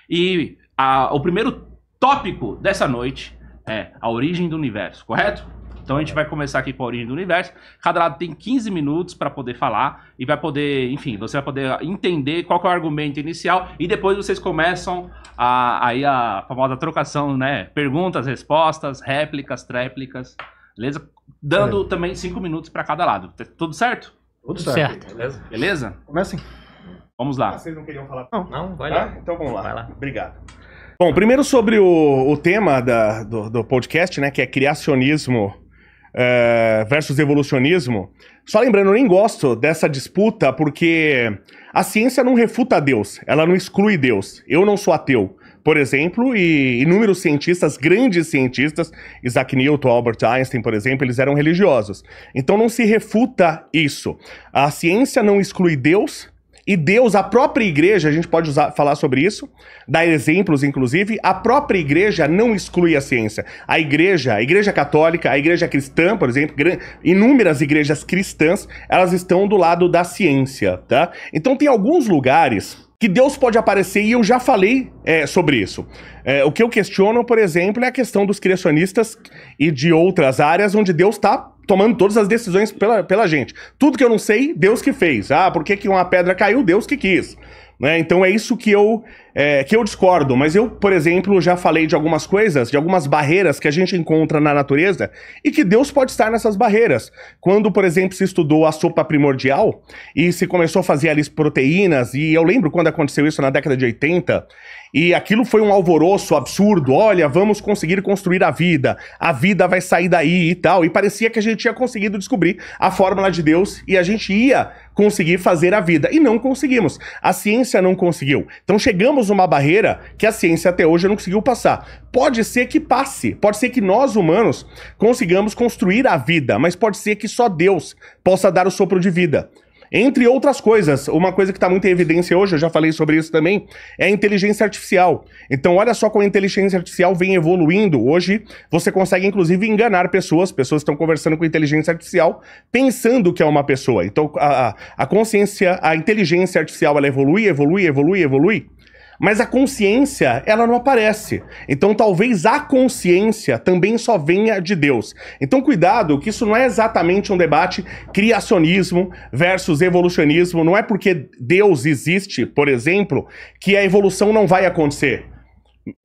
E o primeiro tópico dessa noite é a origem do universo, correto? Então a gente vai começar aqui com a origem do universo. Cada lado tem 15 minutos para poder falar e vai poder, enfim, você vai poder entender qual que é o argumento inicial e depois vocês começam a famosa trocação, né? Perguntas, respostas, réplicas, tréplicas, beleza? Dando também 5 minutos para cada lado. Tudo certo? Tudo certo. Beleza? Comecem. Vamos lá. Vocês não queriam falar? Não, vai lá. Então vamos lá. Vai lá. Obrigado. Bom, primeiro sobre o tema do podcast, né, que é criacionismo versus evolucionismo. Só lembrando, eu nem gosto dessa disputa porque a ciência não refuta Deus, ela não exclui Deus. Eu não sou ateu, por exemplo, e inúmeros cientistas, grandes cientistas, Isaac Newton, Albert Einstein, por exemplo, eles eram religiosos. Então não se refuta isso. A ciência não exclui Deus. E Deus, a própria igreja, a gente pode falar sobre isso, dar exemplos, inclusive, a própria igreja não exclui a ciência. A igreja católica, a igreja cristã, por exemplo, inúmeras igrejas cristãs, elas estão do lado da ciência, tá? Então tem alguns lugares que Deus pode aparecer, e eu já falei sobre isso. O que eu questiono, por exemplo, é a questão dos criacionistas e de outras áreas onde Deus está tomando todas as decisões pela gente. Tudo que eu não sei, Deus que fez. Por que uma pedra caiu? Deus que quis. Né? Então é isso que eu discordo. Mas eu, por exemplo, já falei de algumas coisas, de algumas barreiras que a gente encontra na natureza e que Deus pode estar nessas barreiras. Quando, por exemplo, se estudou a sopa primordial e se começou a fazer ali as proteínas, e eu lembro quando aconteceu isso na década de 80, e aquilo foi um alvoroço absurdo, olha, vamos conseguir construir a vida vai sair daí e tal, e parecia que a gente tinha conseguido descobrir a fórmula de Deus e a gente ia conseguir fazer a vida, e não conseguimos, a ciência não conseguiu. Então chegamos numa barreira que a ciência até hoje não conseguiu passar. Pode ser que passe, pode ser que nós humanos consigamos construir a vida, mas pode ser que só Deus possa dar o sopro de vida. Entre outras coisas, uma coisa que está muito em evidência hoje, eu já falei sobre isso também, é a inteligência artificial. Então olha só como a inteligência artificial vem evoluindo. Hoje você consegue inclusive enganar pessoas estão conversando com inteligência artificial pensando que é uma pessoa. Então a consciência, a inteligência artificial, ela evolui, mas a consciência, ela não aparece. Então talvez a consciência também só venha de Deus. Então cuidado, que isso não é exatamente um debate criacionismo versus evolucionismo. Não é porque Deus existe, por exemplo, que a evolução não vai acontecer.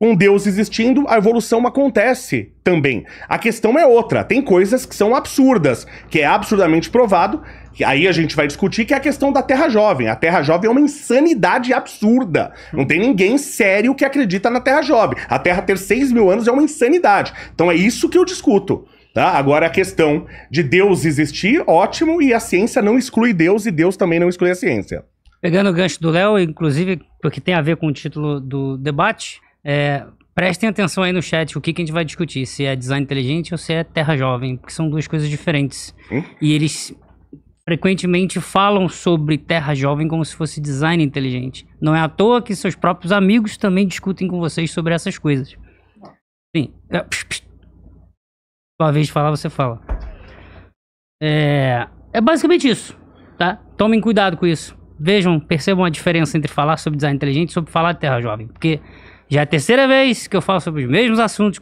Com Deus existindo, a evolução acontece também. A questão é outra. Tem coisas que são absurdas, que é absurdamente provado. Aí a gente vai discutir que é a questão da Terra Jovem. A Terra Jovem é uma insanidade absurda. Não tem ninguém sério que acredita na Terra Jovem. A Terra ter 6.000 anos é uma insanidade. Então é isso que eu discuto. Tá? Agora a questão de Deus existir, ótimo, e a ciência não exclui Deus e Deus também não exclui a ciência. Pegando o gancho do Léo, inclusive, porque tem a ver com o título do debate, prestem atenção aí no chat o que a gente vai discutir, se é design inteligente ou se é Terra Jovem, porque são duas coisas diferentes. E eles frequentemente falam sobre Terra Jovem como se fosse design inteligente. Não é à toa que seus próprios amigos também discutem com vocês sobre essas coisas. Sim. Sua vez de falar, você fala. É basicamente isso, tá? Tomem cuidado com isso. Vejam, percebam a diferença entre falar sobre design inteligente e sobre falar de Terra Jovem. Porque já é a terceira vez que eu falo sobre os mesmos assuntos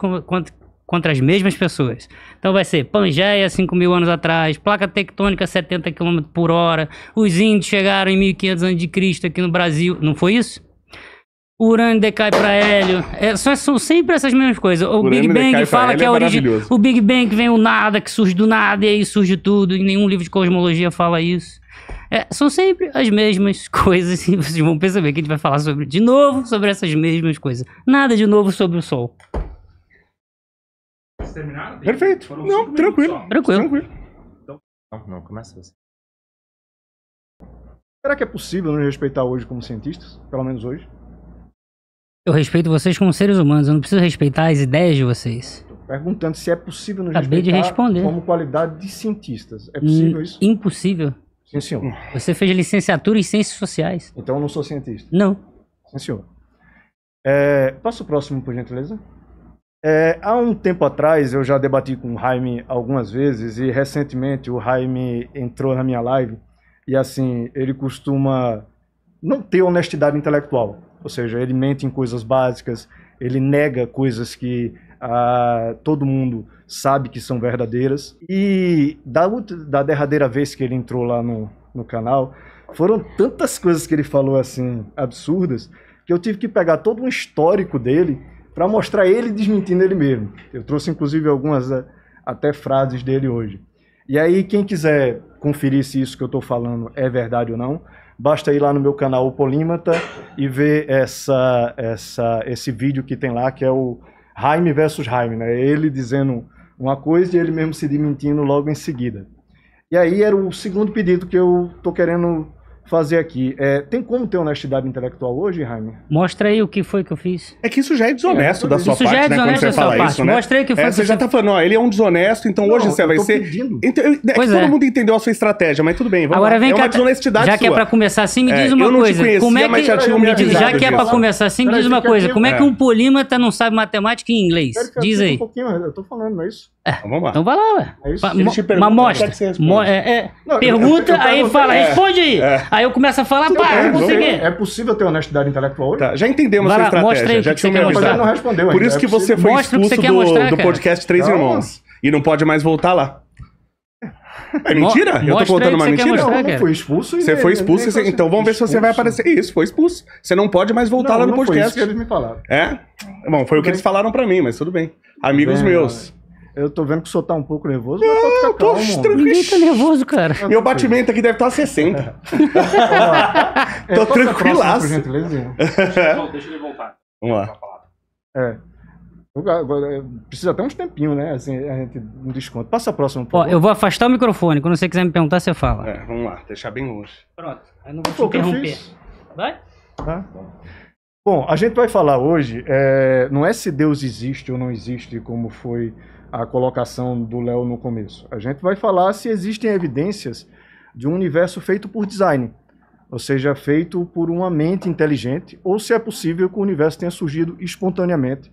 contra as mesmas pessoas. Então vai ser Pangeia 5.000 anos atrás, placa tectônica 70 km por hora, os índios chegaram em 1500 a.C. aqui no Brasil. Não foi isso? O urânio decai para hélio. São sempre essas mesmas coisas. O Big Bang fala que é a origem. O Big Bang vem o nada, que surge do nada e aí surge tudo. E nenhum livro de cosmologia fala isso. São sempre as mesmas coisas e vocês vão perceber que a gente vai falar de novo sobre essas mesmas coisas. Nada de novo sobre o Sol. Terminaram? Perfeito. Não, tranquilo. Então, não, começa você. Será que é possível nos respeitar hoje como cientistas? Pelo menos hoje? Eu respeito vocês como seres humanos, eu não preciso respeitar as ideias de vocês. Tô perguntando se é possível nos Acabei de respeitar responder. como qualidade de cientistas. É possível isso? Impossível. Sim, senhor. Você fez licenciatura em Ciências Sociais. Então eu não sou cientista? Não. Sim, senhor. Passa o próximo, por gentileza. Há um tempo atrás eu já debati com o Jaime algumas vezes e recentemente o Jaime entrou na minha live e assim, ele costuma não ter honestidade intelectual. ou seja, ele mente em coisas básicas, ele nega coisas que todo mundo sabe que são verdadeiras. E da derradeira vez que ele entrou lá no canal, foram tantas coisas que ele falou assim, absurdas, que eu tive que pegar todo um histórico dele para mostrar ele desmentindo ele mesmo. Eu trouxe inclusive algumas até frases dele hoje. E aí quem quiser conferir se isso que eu estou falando é verdade ou não, basta ir lá no meu canal, o Polímata, e ver esse vídeo que tem lá, que é o Jaime versus Jaime, né? Ele dizendo uma coisa e ele mesmo se desmentindo logo em seguida. E aí era o segundo pedido que eu tô querendo fazer aqui. Tem como ter honestidade intelectual hoje, Jaime? Mostra aí o que foi que eu fiz. É que isso já é desonesto da sua Isso parte, já é né? Quando desonesto você da sua fala parte. isso, né? Mostra aí o que foi que Você já tá falando, ó, ele é um desonesto, então hoje você vai ser... Pedindo. Então, Pois todo é. mundo entendeu a sua estratégia, mas tudo bem, vamos Agora lá. vem É cá, uma desonestidade já sua. que é pra começar assim, me diz eu uma não te coisa. conhecia, Como é mas que, já tinham me avisado já que é pra disso. começar assim, me Peraí, diz uma fica coisa. aqui, Como é que um polímata não sabe matemática em inglês? Diz aí. Um pouquinho, eu tô falando, não é isso? Então, vamos lá. Então vai lá, ué. É isso? Ele te pergunta, Mas mostra. quer que você responda. Não, Pergunta, eu aí perguntei. fala, responde aí. Aí eu começo a falar, pá, não sei o quê. É possível ter honestidade intelectual hoje? Tá, já entendemos Vai a lá, sua mostra aí estratégia, o já que você tinham me quer Mas ele avisado. não respondeu Por ainda, isso é que você possível. foi Mostra o que você expulso quer mostrar, do cara. podcast Três Calma. Irmãos. E não pode mais voltar lá. É mentira? Eu tô Mostra aí contando que uma você quer mentira? mostrar. Não, não cara. foi expulso. Você foi expulso, então vamos ver se você vai aparecer. Isso, foi expulso. Você não pode mais voltar lá no Não foi isso podcast. que eles me falaram. É? Bom, foi o que eles falaram pra mim, mas tudo bem. Amigos Bem, meus. Eu tô vendo que o senhor tá um pouco nervoso, mas pode ficar Eu tô calmo. tranquilo. Ninguém tá nervoso, cara. Meu batimento aqui deve estar 60. Tô Passa a próxima, por tranquilaço. gentileza. Deixa ele voltar. Vamos lá. Agora, precisa até uns tempinhos, né? Assim, a gente um desconto. Passa a próxima, por Ó, favor. eu vou afastar o microfone. Quando você quiser me perguntar, você fala. É, vamos lá, deixar bem longe. Pronto. Aí não vou te Foi o que eu interromper. fiz. Vai? Tá? Bom, a gente vai falar hoje, não é se Deus existe ou não existe, como foi a colocação do Léo no começo. A gente vai falar se existem evidências de um universo feito por design, ou seja, feito por uma mente inteligente, ou se é possível que o universo tenha surgido espontaneamente,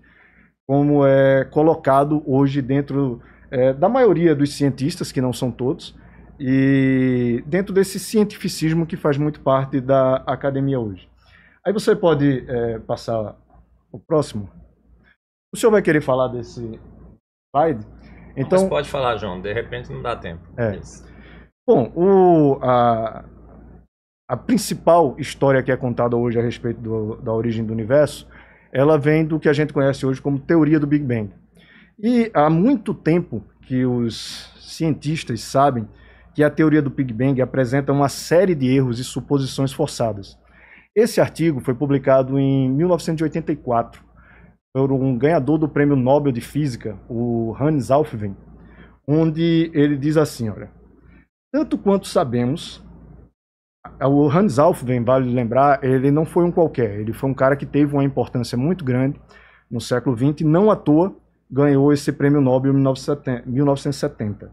como é colocado hoje dentro da maioria dos cientistas, que não são todos, e dentro desse cientificismo que faz muito parte da academia hoje. Aí você pode passar o próximo. O senhor vai querer falar desse slide? Então, Mas pode falar, João, de repente não dá tempo. Bom, a principal história que é contada hoje a respeito da origem do universo, ela vem do que a gente conhece hoje como teoria do Big Bang. E há muito tempo que os cientistas sabem que a teoria do Big Bang apresenta uma série de erros e suposições forçadas. Esse artigo foi publicado em 1984 por um ganhador do Prêmio Nobel de Física, o Hans Alfvén, onde ele diz assim, olha, tanto quanto sabemos, o Hans Alfvén, vale lembrar, ele não foi um qualquer, ele foi um cara que teve uma importância muito grande no século XX, e não à toa ganhou esse Prêmio Nobel em 1970.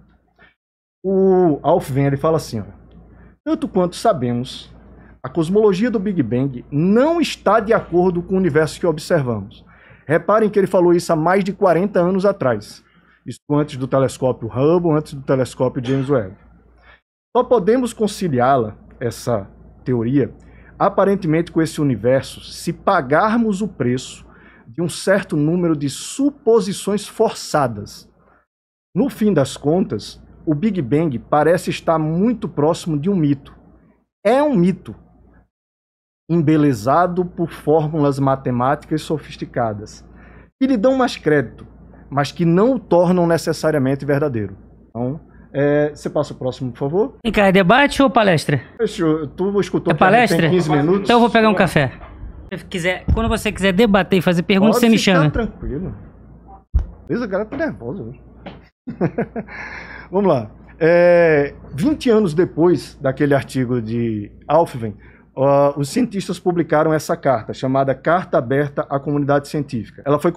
O Alfvén, ele fala assim, olha, tanto quanto sabemos, a cosmologia do Big Bang não está de acordo com o universo que observamos. Reparem que ele falou isso há mais de 40 anos atrás. Isso antes do telescópio Hubble, antes do telescópio James Webb. Só podemos conciliá-la, essa teoria, aparentemente com esse universo, se pagarmos o preço de um certo número de suposições forçadas. No fim das contas, o Big Bang parece estar muito próximo de um mito. É um mito, embelezado por fórmulas matemáticas sofisticadas, que lhe dão mais crédito, mas que não o tornam necessariamente verdadeiro. Então, você passa o próximo, por favor. Vem cá, é debate ou palestra? Tu escutou É que a gente palestra? tem 15 minutos? Então eu vou pegar um café. Quando você quiser debater e fazer perguntas, você me chama. Tranquilo. Beleza, cara, tá nervoso hoje. Vamos lá. 20 anos depois daquele artigo de Alfvén, os cientistas publicaram essa carta, chamada Carta Aberta à Comunidade Científica. Ela foi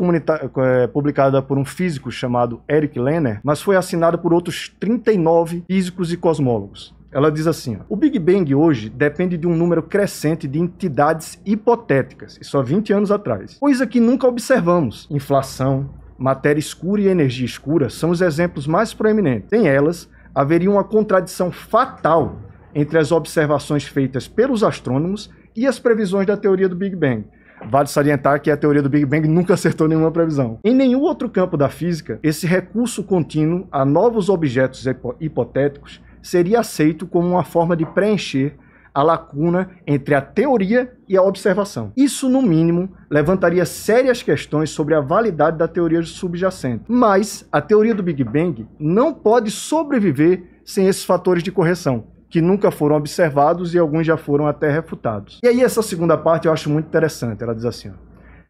publicada por um físico chamado Eric Lerner, mas foi assinada por outros 39 físicos e cosmólogos. Ela diz assim, o Big Bang hoje depende de um número crescente de entidades hipotéticas, isso há 20 anos atrás, coisa que nunca observamos. Inflação, matéria escura e energia escura são os exemplos mais proeminentes. Sem elas, haveria uma contradição fatal entre as observações feitas pelos astrônomos e as previsões da teoria do Big Bang. Vale salientar que a teoria do Big Bang nunca acertou nenhuma previsão. Em nenhum outro campo da física, esse recurso contínuo a novos objetos hipotéticos seria aceito como uma forma de preencher a lacuna entre a teoria e a observação. Isso, no mínimo, levantaria sérias questões sobre a validade da teoria subjacente. Mas a teoria do Big Bang não pode sobreviver sem esses fatores de correção, que nunca foram observados e alguns já foram até refutados. E aí essa segunda parte eu acho muito interessante. Ela diz assim, ó,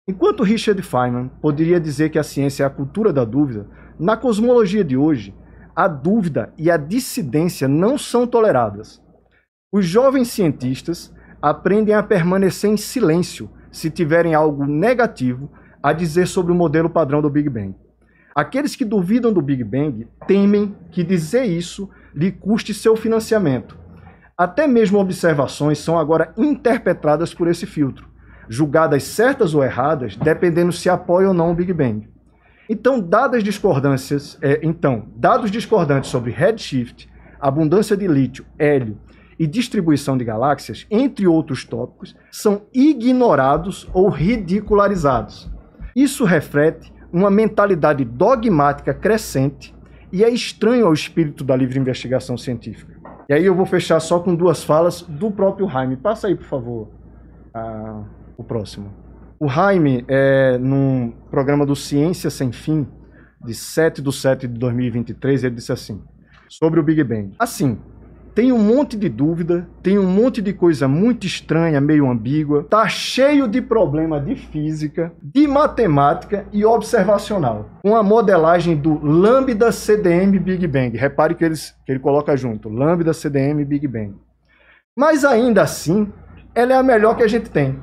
enquanto Richard Feynman poderia dizer que a ciência é a cultura da dúvida, na cosmologia de hoje, a dúvida e a dissidência não são toleradas. Os jovens cientistas aprendem a permanecer em silêncio se tiverem algo negativo a dizer sobre o modelo padrão do Big Bang. Aqueles que duvidam do Big Bang temem que dizer isso lhe custe seu financiamento. Até mesmo observações são agora interpretadas por esse filtro, julgadas certas ou erradas, dependendo se apoiam ou não o Big Bang. Então, dados discordantes sobre redshift, abundância de lítio, hélio e distribuição de galáxias, entre outros tópicos, são ignorados ou ridicularizados. Isso reflete uma mentalidade dogmática crescente e é estranho ao espírito da livre investigação científica. E aí eu vou fechar só com duas falas do próprio Jaime. Passa aí, por favor, o próximo. O Jaime, num programa do Ciência Sem Fim, de 7/7/2023, ele disse assim, sobre o Big Bang. Assim, tem um monte de dúvida, tem um monte de coisa muito estranha, meio ambígua, tá cheio de problema de física, de matemática e observacional. Com a modelagem do Lambda CDM Big Bang. Repare que ele coloca junto, Lambda CDM Big Bang. Mas ainda assim, ela é a melhor que a gente tem.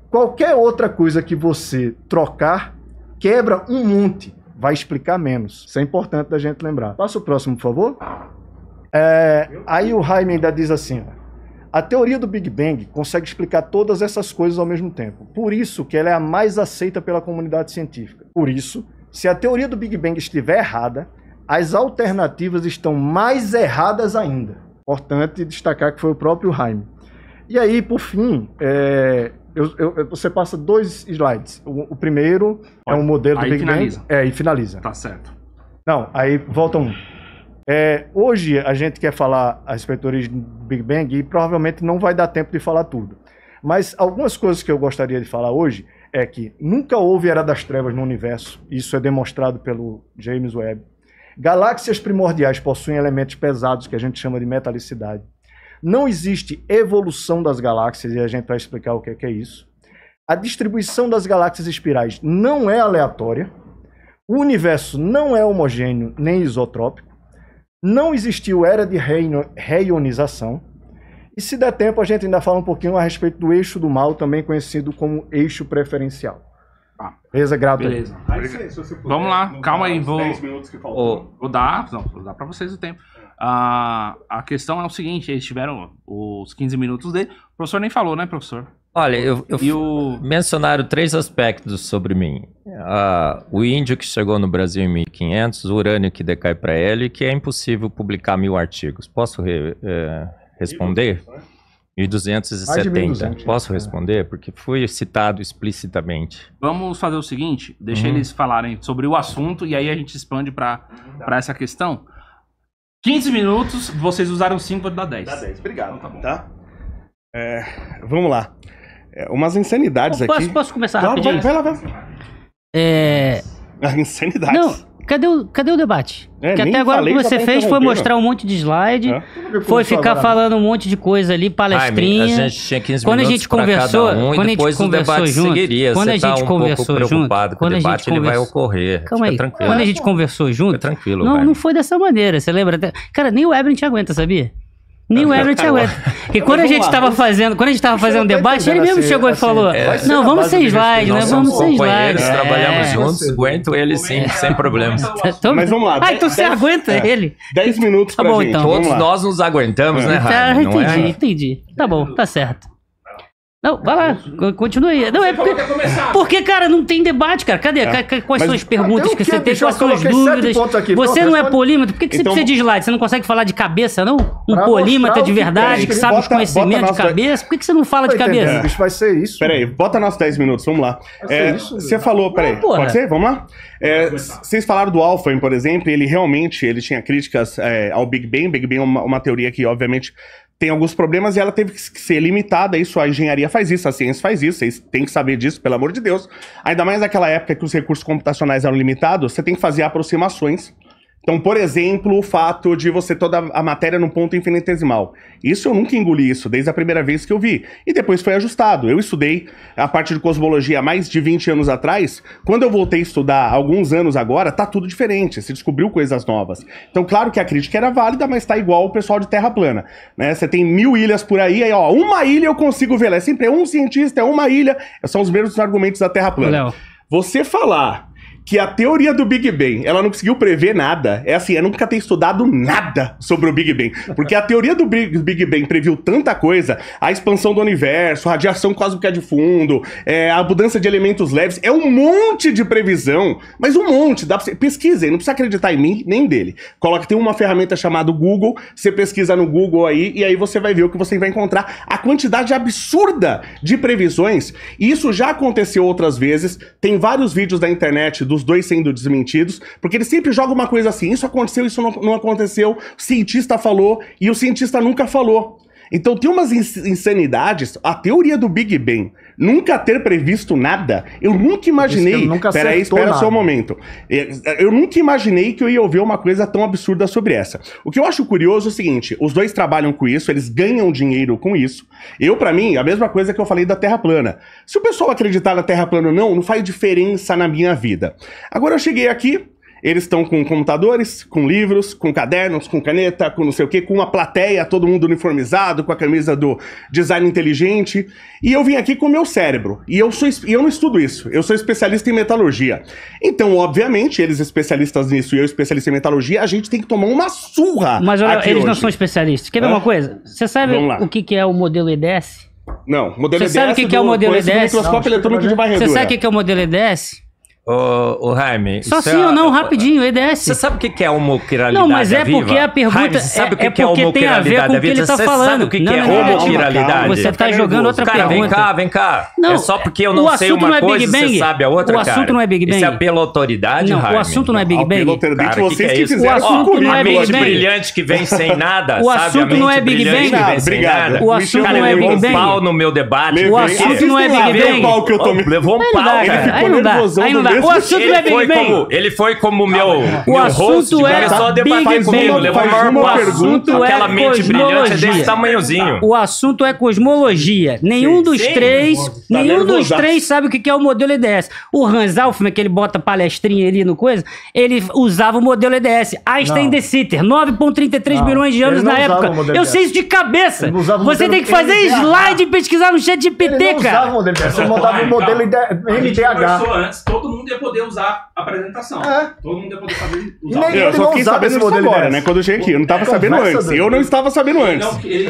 Qualquer outra coisa que você trocar, quebra um monte, vai explicar menos. Isso é importante da gente lembrar. Passa o próximo, por favor. Aí o Jaime ainda diz assim, ó, a teoria do Big Bang consegue explicar todas essas coisas ao mesmo tempo. Por isso que ela é a mais aceita pela comunidade científica. Por isso, se a teoria do Big Bang estiver errada, as alternativas estão mais erradas ainda. Importante destacar que foi o próprio Jaime. E aí, por fim, você passa 2 slides. O primeiro é um modelo do Big finaliza. Bang. E finaliza. Tá certo. Não, aí volta um. Hoje a gente quer falar a respeito do origem do Big Bang e provavelmente não vai dar tempo de falar tudo. Mas algumas coisas que eu gostaria de falar hoje é que nunca houve Era das Trevas no universo. Isso é demonstrado pelo James Webb. Galáxias primordiais possuem elementos pesados que a gente chama de metalicidade. Não existe evolução das galáxias e a gente vai explicar o que é isso. A distribuição das galáxias espirais não é aleatória. O universo não é homogêneo nem isotrópico. Não existiu era de reionização. E se der tempo, a gente ainda fala um pouquinho a respeito do eixo do mal, também conhecido como eixo preferencial. Beleza, grato. Beleza. Vamos lá, calma aí. Vou dar para vocês o tempo. A questão é o seguinte, eles tiveram os 15 minutos dele. O professor nem falou, né, professor? Olha, mencionaram 3 aspectos sobre mim. O índio que chegou no Brasil em 1500, o urânio que decai para hélio e que é impossível publicar 1000 artigos. Posso responder? 1270. Posso responder? Porque foi citado explicitamente. Vamos fazer o seguinte, deixa eles falarem sobre o assunto e aí a gente expande para essa questão. 15 minutos, vocês usaram 5, vou dar 10. Dá 10, obrigado. Então, tá bom. Tá? Vamos lá. Umas insanidades aqui. Posso começar rapidinho? Vai lá. Insanidades. Não, cadê o debate? Que nem até agora o que falei, você já tá fez foi interrompendo. mostrar um monte de slide, foi ficar falando um monte de coisa ali, palestrinha. Jaime, a gente tinha 15 quando a minutos gente pra conversou, cada um, quando e depois a gente o debate conversou junto, seguiria. quando Você a gente tá um conversou pouco preocupado junto, com o quando a gente debate, ele vai conversou- ocorrer. Calma aí, Fica tranquilo. quando a gente conversou junto, Fica tranquilo, não Jaime. foi dessa maneira, você lembra? Cara, nem o Webber te aguenta, sabia? Nem o Webber te aguenta. Porque quando a gente tava fazendo um debate, ele mesmo chegou e falou, não, vamos sem slide, né? Nós Vamos somos sem companheiros, slide. trabalhamos juntos, aguento ele sim, sem problemas. Mas vamos lá. Ah, então você aguenta ele. 10 minutos Tá pra bom, gente. então. Vamos Todos lá. nós nos aguentamos, né, Tá, Jaime? Não é? entendi. Tá bom, tá certo. Não, vai lá, continue. Não, é porque, cara, não tem debate, cara. Cadê? Quais são as perguntas que você tem? Quais são as dúvidas? Você não é polímata, por que você precisa de slide? Você não consegue falar de cabeça, não? Um polímata de verdade, que sabe os conhecimentos de cabeça? Por que você não fala de cabeça? Bicho, vai ser isso. Peraí, bota nossos 10 minutos, vamos lá. Você falou, peraí, pode ser? Vamos lá? Vocês falaram do Alfvén, por exemplo, ele tinha críticas ao Big Bang. Big Bang é uma teoria que, obviamente, tem alguns problemas e ela teve que ser limitada. Isso, a engenharia faz isso, a ciência faz isso, vocês têm que saber disso, pelo amor de Deus. Ainda mais naquela época que os recursos computacionais eram limitados, você tem que fazer aproximações. Então, por exemplo, o fato de você toda a matéria no ponto infinitesimal. Isso eu nunca engoli isso, desde a primeira vez que eu vi. E depois foi ajustado. Eu estudei a parte de cosmologia há mais de 20 anos atrás. Quando eu voltei a estudar há alguns anos agora, tá tudo diferente. Se descobriu coisas novas. Então, claro que a crítica era válida, mas tá igual o pessoal de Terra plana. Né? Você tem 1000 ilhas por aí, ó, uma ilha eu consigo ver. É sempre um cientista, é uma ilha. São os mesmos argumentos da Terra plana. Léo. Você falar que a teoria do Big Bang, ela não conseguiu prever nada, eu nunca ter estudado nada sobre o Big Bang, porque a teoria do Big Bang previu tanta coisa, a expansão do universo, a radiação cósmica de fundo, a mudança de elementos leves, é um monte de previsão, mas um monte, dá pra você, pesquisem, não precisa acreditar em mim, nem dele. Tem uma ferramenta chamada Google, você pesquisa no Google aí, e aí você vai ver o que você vai encontrar, a quantidade absurda de previsões, e isso já aconteceu outras vezes, tem vários vídeos da internet dos dois sendo desmentidos, porque eles sempre jogam uma coisa assim, isso aconteceu, isso não aconteceu, o cientista falou, e o cientista nunca falou. Então tem umas insanidades, a teoria do Big Bang, nunca ter previsto nada, eu nunca imaginei, peraí, espera só um momento, eu nunca imaginei que eu ia ouvir uma coisa tão absurda sobre essa. O que eu acho curioso é o seguinte, os dois trabalham com isso, eles ganham dinheiro com isso, pra mim, a mesma coisa que eu falei da Terra plana. Se o pessoal acreditar na Terra plana ou não faz diferença na minha vida. Agora eu cheguei aqui, eles estão com computadores, com livros, com cadernos, com caneta, com não sei o que, com uma plateia, todo mundo uniformizado, com a camisa do design inteligente. E eu vim aqui com o meu cérebro. E eu não estudo isso. Eu sou especialista em metalurgia. Então, obviamente, eles especialistas nisso e eu especialista em metalurgia, a gente tem que tomar uma surra. Mas olha, eles hoje. não são especialistas. Quer ver uma coisa? Você sabe o que é o modelo EDS? Não, o modelo EDS. Você sabe o que é o modelo EDS? Microscópio eletrônico de varredura. Você sabe o que é o modelo EDS? Ô, Jaime... Só sim ou não, rapidinho, EDS. Você sabe o que é a homoquiralidade Não, mas é viva? porque a pergunta Jaime, sabe o que é porque a tem a ver com o que ele tá Você falando. sabe o que é Não, homoquiralidade? Você tá jogando outra pergunta. Vem cá. Não, é só porque eu não sei uma coisa, você sabe a outra, cara. O assunto não é Big Bang. Isso é pela autoridade, Não, Jaime. o assunto não é Big Bang. Cara, vocês que fizeram. O assunto não é Big Bang. A mente brilhante que vem sem nada, o assunto não é Big Bang. Obrigado. O assunto não é Big Bang. Levou um pau no meu debate. O assunto não é Big Bang. Levou um pau, cara. Aí não dá. O assunto não é Big Bang. Ele foi como meu host, começou a debater comigo, levou a maior pergunta. Aquela mente brilhante é desse tamanhozinho. O assunto é cosmologia. Nenhum dos três sabe o que é o modelo EDS. O Hans Alfvén, que ele bota palestrinha ali no coisa, ele usava o modelo EDS. Einstein de Sitter, 9,33 bilhões de anos na época. Eu sei isso de cabeça. Você tem que fazer slide e pesquisar no chat GPT, cara. Você mandava o modelo MDH. Antes, todo mundo ia poder usar a apresentação. Todo mundo ia poder usar. Eu só fiquei sabendo isso agora, né? Quando eu cheguei aqui. Eu não estava sabendo antes. Eu não estava sabendo antes.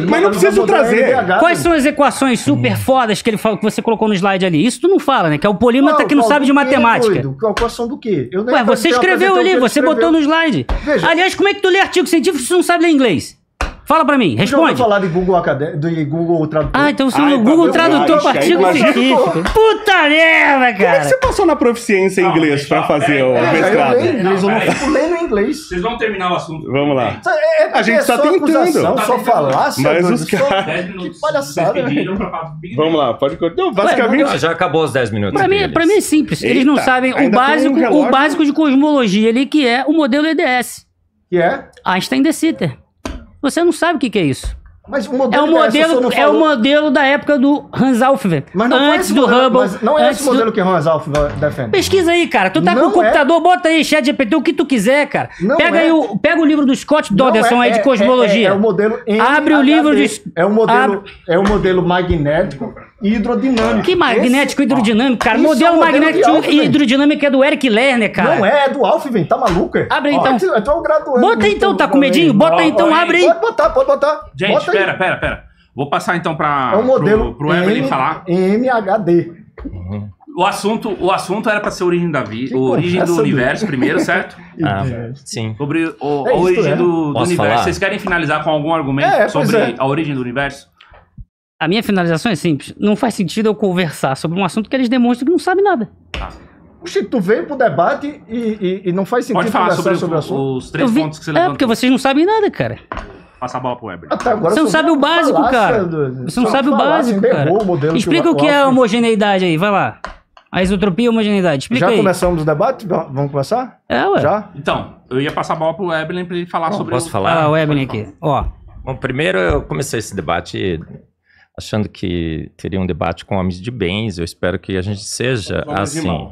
Mas não preciso trazer. Quais são as equações super fodas que ele falou, que você colocou no slide ali? Isso tu não fala, né? Que é o polímata que não sabe de matemática. Equação do quê? Ué, você escreveu ali, você botou no slide. Aliás, como é que tu lê artigo científico se tu não sabe ler inglês? Fala pra mim, responde. Eu vou falar de Google Tradutor. Então você usa o Google Tradutor para artigo científico. Puta merda, cara. Como é que você passou na proficiência em inglês pra fazer o mestrado? Eu leio inglês, eu não fico lendo inglês. Vocês vão terminar o assunto. Vamos lá. A gente tá tentando. Só falar, mas os caras... Que palhaçada, velho. Vamos lá, pode continuar. Basicamente... Já acabou os 10 minutos. Pra mim é simples. Eles não sabem o básico de cosmologia ali, que é o modelo EDS. Que é? Einstein de Sitter. Você não sabe o que é isso. Mas o modelo é o modelo da época do Hans Alfvén. Mas não antes do Hubble. Mas não é esse modelo que Hans Alfvén defende. Pesquisa aí, cara. Tu tá com o computador, bota aí, chat GPT, o que tu quiser, cara. Pega o livro do Scott Dodson aí de cosmologia. É o modelo Abre o livro de... É o modelo magnético e hidrodinâmico. Que magnético e hidrodinâmico, cara? Modelo magnético e hidrodinâmico é do Eric Lerner, cara. Não é do Alfvén, tá maluco? Abre aí, então. Tu é um graduando. Bota aí, então, tá com medinho? Bota aí, então, abre aí. Pode botar. Gente, pera. Vou passar então para É um modelo pro Evelyn falar. em MHD. O assunto era para ser origem da vida, origem do conversa universo primeiro, certo? Sim. Sobre a isso, origem do Posso universo. falar? Vocês querem finalizar com algum argumento Pois sobre é. a origem do universo? A minha finalização é simples. Não faz sentido eu conversar sobre um assunto que eles demonstram que não sabem nada. Oxi, tu veio pro debate e não faz sentido Pode falar conversar sobre o assunto. os três pontos que você levantou. porque vocês não sabem nada, cara. Passa a bola pro Evelyn. Até agora Você não só sabe o básico, falácia cara. do- Você não só sabe o falácia, básico, berrou cara. o modelo Explica o que é a homogeneidade aí, vai lá. A isotropia e a homogeneidade, explica Já aí. começamos o debate? Vamos começar? Ué. Já? Então, eu ia passar a bola pro Evelyn para ele falar sobre Posso Olha falar? lá, o Evelyn aqui. Ó, Bom, primeiro eu comecei esse debate achando que teria um debate com homens de bens. Eu espero que a gente seja assim.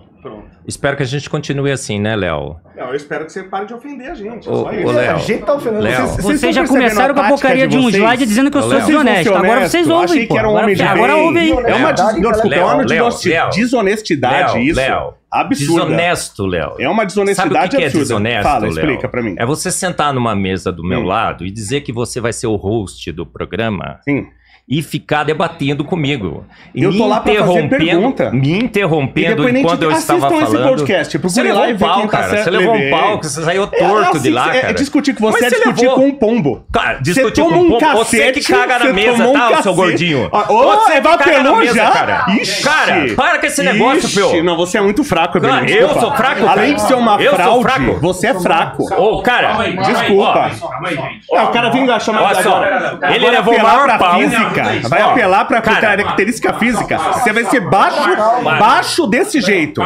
Espero que a gente continue assim, né, Léo? Não, eu espero que você pare de ofender a gente. Ô, só isso. ô, Léo. A gente tá ofendendo Léo. vocês. vocês já estão percebendo começaram com a tática porcaria de um vocês? slide dizendo que eu Ô, sou Léo. desonesto. Agora vocês ouvem, Achei pô. que era um homem de Agora bem. ouve aí. É uma Léo, é uma Léo, desonestidade isso. Léo, Absurda. desonesto, Léo. É uma desonestidade Sabe o que é absurda. desonesto, Fala, Léo? explica pra mim. É você sentar numa mesa do meu lado e dizer que você vai ser o host do programa Sim. e ficar debatendo comigo. E Eu tô lá pra fazer pergunta. Me E interrompendo depois nem enquanto eu estava assistam falando. esse podcast. Você Procure levou lá e um vê quem pau, tá cara. certo. Você levou um Levei. pau, que você saiu torto de lá, cara. É discutir com você, Mas é você discutir levou- com um pombo. Cara, Você discutir com tomou um um pombo. Você que cacete, caga na você mesa, tomou um tá, seu cacete. gordinho? Ô, Você você que caga na apelou mesa, já? cara. Ixi. Cara, para com esse negócio, Ixi, Pio. Não, você é muito fraco, Cara, Evelyn. eu desculpa. sou fraco, cara. Além de ser uma Eu sou fraude, fraco. você é fraco. Ô, cara, Desculpa. Calma aí, gente. O cara vem chamar Olha só, agora. ele Vai levou o apelar maior pra pau. física. Vai Ó, apelar pra cara, característica física. Você vai ser baixo desse jeito.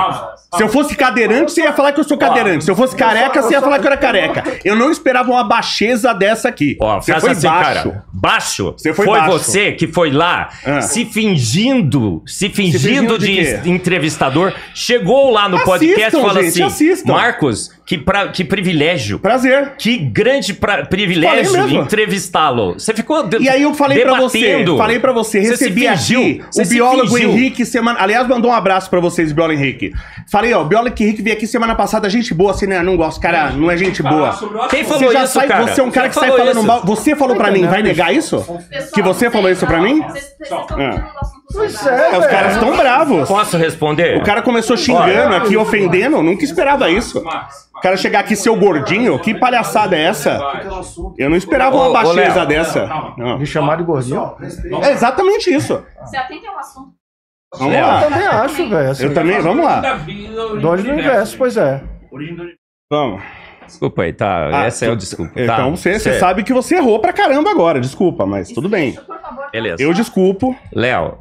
Se eu fosse cadeirante, você ia falar que eu sou cadeirante. Se eu fosse careca, você ia falar que eu era careca. Eu não esperava uma baixeza dessa aqui. Ó, Você faz foi assim, baixo. cara. Baixo. Você foi baixo. Você que foi lá se fingindo fingindo de de quê? entrevistador, chegou lá no Assistam, podcast e falou gente, assim: assistam. Marcos, que privilégio. Prazer. Que grande privilégio Falei mesmo. entrevistá-lo. Você ficou E aí eu falei pra você, Você se recebi fingiu, aqui você o se biólogo fingiu. Henrique semana... Aliás, mandou um abraço pra vocês, biólogo Henrique. Falei, ó, o biólogo Henrique veio aqui semana passada, gente boa, assim, né? Não gosto, cara, não é gente boa. Quem falou Você já isso, sai, cara? você é um cara Quem que sai falou falando isso? mal. Você falou pra mim, vai negar isso? Que você falou isso pra mim? Pois é, Os caras estão bravos. Posso responder? O cara começou xingando aqui, ofendendo, nunca esperava isso. O cara chegar aqui, seu gordinho, que palhaçada é essa? Eu não esperava uma Ô, baixeza Léo. dessa. Não. Me chamar de gordinho? É exatamente isso. Você atende ao assunto. Vamos Eu lá. também acho, velho. Assim, Eu também, vamos lá. Dois do universo, pois é. Origem do universo. Vamos. Desculpa aí, tá? Ah, Essa é o desculpa. Tá? Então você Certo. sabe que você errou pra caramba agora, desculpa, mas tudo bem. Por favor. Beleza. Eu desculpo. Léo,